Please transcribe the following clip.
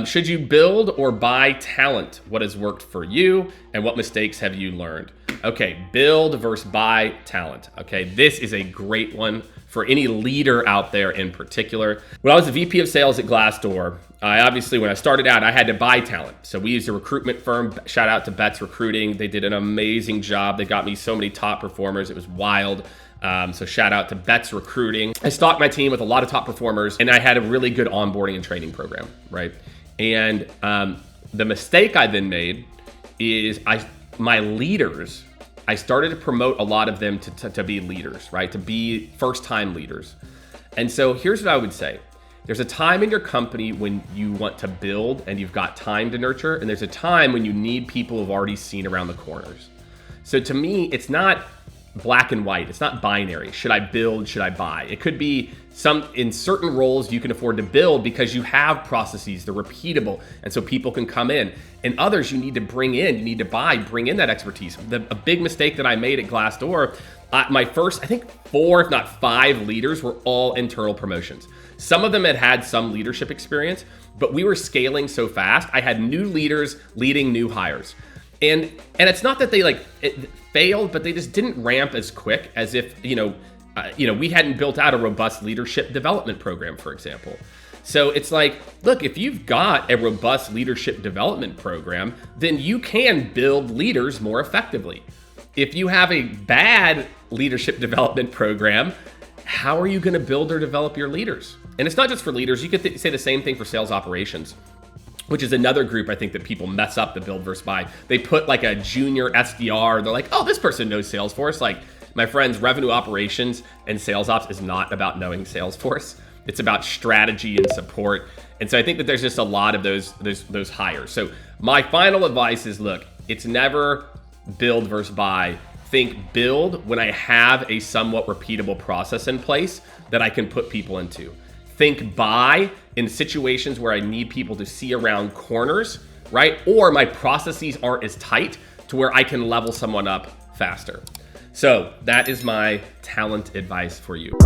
Should you build or buy talent? What has worked for you and what mistakes have you learned? Okay, build versus buy talent. Okay, this is a great one for any leader out there in particular. When I was the VP of sales at Glassdoor, when I started out, I had to buy talent. So we used a recruitment firm, shout out to Betts Recruiting. They did an amazing job. They got me so many top performers. It was wild. So shout out to Betts Recruiting. I stocked my team with a lot of top performers and I had a really good onboarding and training program, right? And the mistake I then made is my leaders, I started to promote a lot of them to be leaders, right? To be first-time leaders. And so here's what I would say. There's a time in your company when you want to build and you've got time to nurture, and there's a time when you need people who've already seen around the corners. So to me, it's not black and white. It's not binary. Should I build? Should I buy? It could be in certain roles you can afford to build because you have processes, they're repeatable, and so people can come in. And others you need to bring in, you need to bring in that expertise. A big mistake that I made at Glassdoor, my first, I think 4, if not 5 leaders were all internal promotions. Some of them had some leadership experience, but we were scaling so fast. I had new leaders leading new hires. And it's not that they it failed, but they just didn't ramp as quick as if, we hadn't built out a robust leadership development program, for example. So it's like, look, if you've got a robust leadership development program, then you can build leaders more effectively. If you have a bad leadership development program, how are you going to build or develop your leaders? And it's not just for leaders. You could say the same thing for sales operations, which is another group I think that people mess up the build versus buy. They put like a junior SDR. They're like, oh, this person knows Salesforce. Like, my friends, revenue operations and sales ops is not about knowing Salesforce. It's about strategy and support. And so I think that there's just a lot of those hires. So my final advice is, look, it's never build versus buy. Think build when I have a somewhat repeatable process in place that I can put people into. Think buy in situations where I need people to see around corners, right? Or my processes aren't as tight to where I can level someone up faster. So that is my talent advice for you.